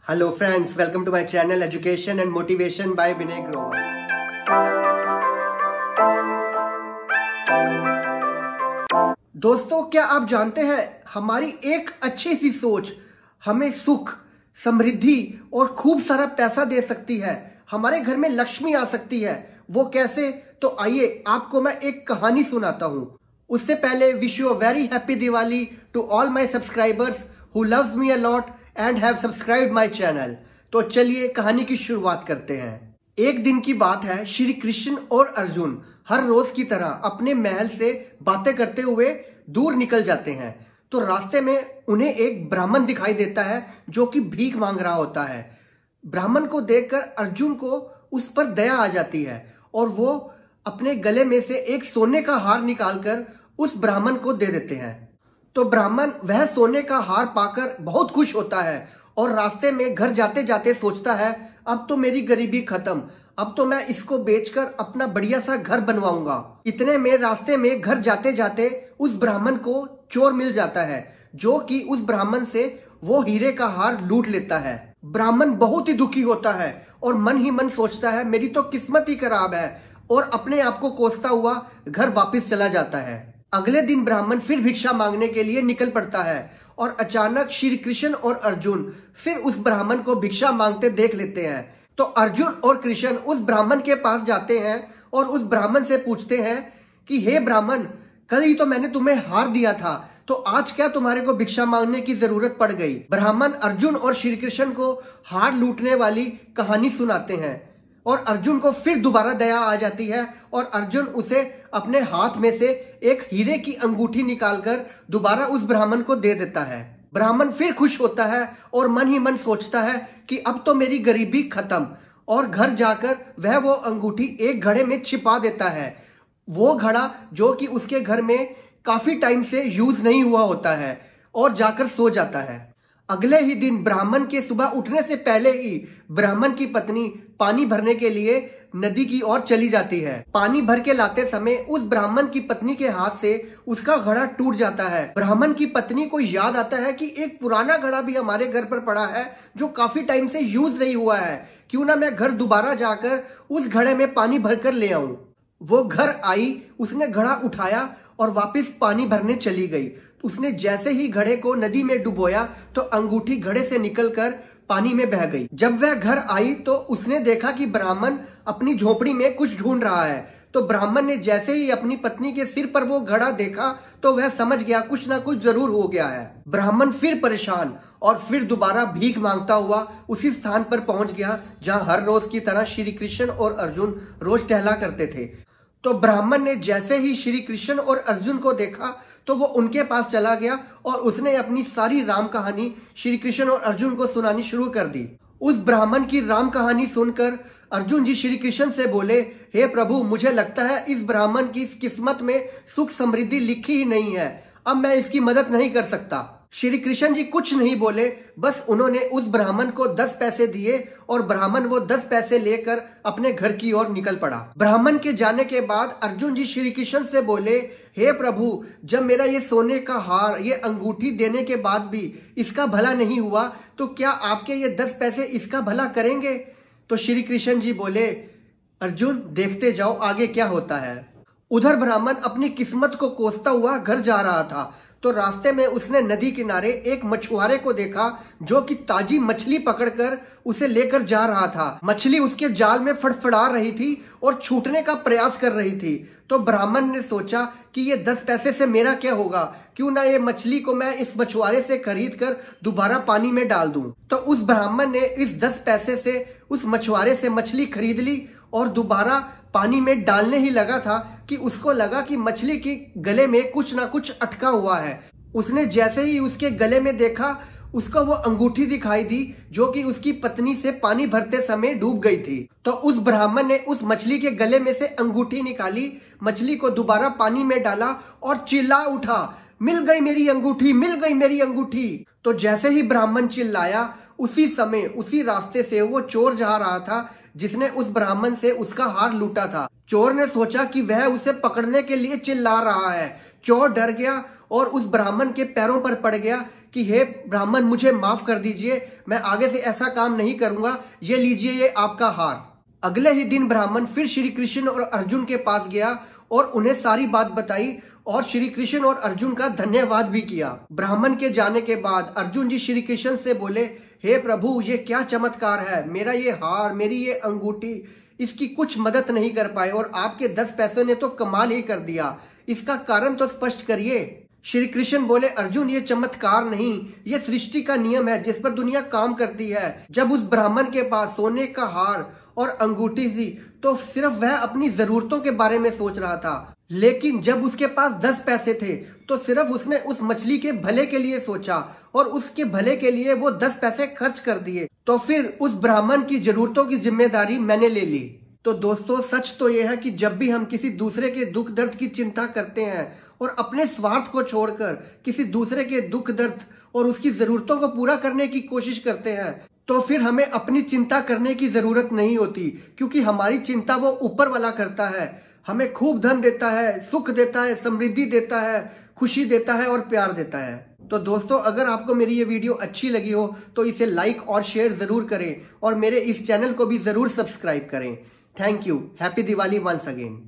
Hello friends, welcome to my channel Education and Motivation by Vinay Grover. दोस्तों, क्या आप जानते हैं हमारी एक अच्छी सी सोच हमें सुख, समृद्धि और खूब सारा पैसा दे सकती है। हमारे घर में लक्ष्मी आ सकती है। वो कैसे? तो आइए आपको मैं एक कहानी सुनाता हूँ। उससे पहले wish you a very happy Diwali to all my subscribers who loves me a lot and have subscribed my channel. तो चलिए कहानी की शुरुआत करते हैं। एक दिन की बात है, श्री कृष्ण और अर्जुन हर रोज की तरह अपने महल से बातें करते हुए दूर निकल जाते हैं। तो रास्ते में उन्हें एक ब्राह्मण दिखाई देता है जो कि भीख मांग रहा होता है। ब्राह्मण को देखकर अर्जुन को उस पर दया आ जाती है और वो अपने गले में से एक सोने का हार निकालकर उस ब्राह्मण को दे देते हैं। तो ब्राह्मण वह सोने का हार पाकर बहुत खुश होता है और रास्ते में घर जाते जाते सोचता है, अब तो मेरी गरीबी खत्म, अब तो मैं इसको बेचकर अपना बढ़िया सा घर बनवाऊंगा। इतने में रास्ते में घर जाते जाते उस ब्राह्मण को चोर मिल जाता है जो कि उस ब्राह्मण से वो हीरे का हार लूट लेता है। ब्राह्मण बहुत ही दुखी होता है और मन ही मन सोचता है, मेरी तो किस्मत ही खराब है, और अपने आप को कोसता हुआ घर वापस चला जाता है। अगले दिन ब्राह्मण फिर भिक्षा मांगने के लिए निकल पड़ता है और अचानक श्री कृष्ण और अर्जुन फिर उस ब्राह्मण को भिक्षा मांगते देख लेते हैं। तो अर्जुन और कृष्ण उस ब्राह्मण के पास जाते हैं और उस ब्राह्मण से पूछते हैं कि हे ब्राह्मण, कल ही तो मैंने तुम्हें हार दिया था, तो आज क्या तुम्हारे को भिक्षा मांगने की जरूरत पड़ गई? ब्राह्मण अर्जुन और श्री कृष्ण को हार लूटने वाली कहानी सुनाते हैं और अर्जुन को फिर दोबारा दया आ जाती है और अर्जुन उसे अपने हाथ में से एक हीरे की अंगूठी निकालकर दोबारा उस ब्राह्मण को दे देता है। ब्राह्मण फिर खुश होता है और मन ही मन सोचता है कि अब तो मेरी गरीबी खत्म, और घर जाकर वह वो अंगूठी एक घड़े में छिपा देता है। वो घड़ा जो कि उसके घर में काफी टाइम से यूज नहीं हुआ होता है, और जाकर सो जाता है। अगले ही दिन ब्राह्मण के सुबह उठने से पहले ही ब्राह्मण की पत्नी पानी भरने के लिए नदी की ओर चली जाती है। पानी भर के लाते समय उस ब्राह्मण की पत्नी के हाथ से उसका घड़ा टूट जाता है। ब्राह्मण की पत्नी को याद आता है कि एक पुराना घड़ा भी हमारे घर पर पड़ा है जो काफी टाइम से यूज नहीं हुआ है, क्यों ना मैं घर दोबारा जाकर उस घड़े में पानी भरकर ले आऊं। वो घर आई, उसने घड़ा उठाया और वापस पानी भरने चली गई। उसने जैसे ही घड़े को नदी में डुबोया तो अंगूठी घड़े से निकलकर पानी में बह गई। जब वह घर आई तो उसने देखा कि ब्राह्मण अपनी झोपड़ी में कुछ ढूंढ रहा है। तो ब्राह्मण ने जैसे ही अपनी पत्नी के सिर पर वो घड़ा देखा तो वह समझ गया कुछ ना कुछ जरूर हो गया है। ब्राह्मण फिर परेशान और फिर दोबारा भीख मांगता हुआ उसी स्थान पर पहुंच गया जहां हर रोज की तरह श्री कृष्ण और अर्जुन रोज टहला करते थे। तो ब्राह्मण ने जैसे ही श्री कृष्ण और अर्जुन को देखा तो वो उनके पास चला गया और उसने अपनी सारी राम कहानी श्री कृष्ण और अर्जुन को सुनानी शुरू कर दी। उस ब्राह्मण की राम कहानी सुनकर अर्जुन जी श्री कृष्ण से बोले, हे प्रभु, मुझे लगता है इस ब्राह्मण की किस्मत में सुख समृद्धि लिखी ही नहीं है, अब मैं इसकी मदद नहीं कर सकता। श्री कृष्ण जी कुछ नहीं बोले, बस उन्होंने उस ब्राह्मण को 10 पैसे दिए और ब्राह्मण वो 10 पैसे लेकर अपने घर की ओर निकल पड़ा। ब्राह्मण के जाने के बाद अर्जुन जी श्री कृष्ण से बोले, हे प्रभु, जब मेरा ये सोने का हार, ये अंगूठी देने के बाद भी इसका भला नहीं हुआ तो क्या आपके ये 10 पैसे इसका भला करेंगे? तो श्री कृष्ण जी बोले, अर्जुन देखते जाओ आगे क्या होता है। उधर ब्राह्मण अपनी किस्मत को कोसता हुआ घर जा रहा था तो रास्ते में उसने नदी किनारे एक मछुआरे को देखा जो कि ताजी मछली पकड़कर उसे लेकर जा रहा था। मछली उसके जाल में फड़फड़ा रही थी और छूटने का प्रयास कर रही थी। तो ब्राह्मण ने सोचा कि ये 10 पैसे से मेरा क्या होगा, क्यों ना ये मछली को मैं इस मछुआरे से खरीद कर दोबारा पानी में डाल दूं। तो उस ब्राह्मण ने इस 10 पैसे से उस मछुआरे से मछली खरीद ली और दोबारा पानी में डालने ही लगा था कि उसको लगा कि मछली की गले में कुछ ना कुछ अटका हुआ है। उसने जैसे ही उसके गले में देखा उसको वो अंगूठी दिखाई दी जो कि उसकी पत्नी से पानी भरते समय डूब गई थी। तो उस ब्राह्मण ने उस मछली के गले में से अंगूठी निकाली, मछली को दोबारा पानी में डाला और चिल्ला उठा, मिल गई मेरी अंगूठी, मिल गई मेरी अंगूठी। तो जैसे ही ब्राह्मण चिल्लाया उसी समय उसी रास्ते से वो चोर जा रहा था जिसने उस ब्राह्मण से उसका हार लूटा था। चोर ने सोचा कि वह उसे पकड़ने के लिए चिल्ला रहा है। चोर डर गया और उस ब्राह्मण के पैरों पर पड़ गया कि हे ब्राह्मण, मुझे माफ कर दीजिए, मैं आगे से ऐसा काम नहीं करूंगा, ये लीजिए, ये आपका हार। अगले ही दिन ब्राह्मण फिर श्री कृष्ण और अर्जुन के पास गया और उन्हें सारी बात बताई और श्री कृष्ण और अर्जुन का धन्यवाद भी किया। ब्राह्मण के जाने के बाद अर्जुन जी श्री कृष्ण से बोले, हे प्रभु, ये क्या चमत्कार है, मेरा ये हार, मेरी ये अंगूठी, इसकी कुछ मदद नहीं कर पाए और आपके 10 पैसों ने तो कमाल ही कर दिया, इसका कारण तो स्पष्ट करिए। श्री कृष्ण बोले, अर्जुन, ये चमत्कार नहीं, ये सृष्टि का नियम है जिस पर दुनिया काम करती है। जब उस ब्राह्मण के पास सोने का हार और अंगूठी थी तो सिर्फ वह अपनी जरूरतों के बारे में सोच रहा था, लेकिन जब उसके पास 10 पैसे थे तो सिर्फ उसने उस मछली के भले के लिए सोचा और उसके भले के लिए वो 10 पैसे खर्च कर दिए। तो फिर उस ब्राह्मण की जरूरतों की जिम्मेदारी मैंने ले ली। तो दोस्तों, सच तो यह है कि जब भी हम किसी दूसरे के दुख दर्द की चिंता करते हैं और अपने स्वार्थ को छोड़कर किसी दूसरे के दुख दर्द और उसकी जरूरतों को पूरा करने की कोशिश करते हैं, तो फिर हमें अपनी चिंता करने की जरूरत नहीं होती, क्योंकि हमारी चिंता वो ऊपर वाला करता है। हमें खूब धन देता है, सुख देता है, समृद्धि देता है, खुशी देता है और प्यार देता है। तो दोस्तों, अगर आपको मेरी ये वीडियो अच्छी लगी हो तो इसे लाइक और शेयर जरूर करें और मेरे इस चैनल को भी जरूर सब्सक्राइब करें। Thank you. Happy Diwali once again.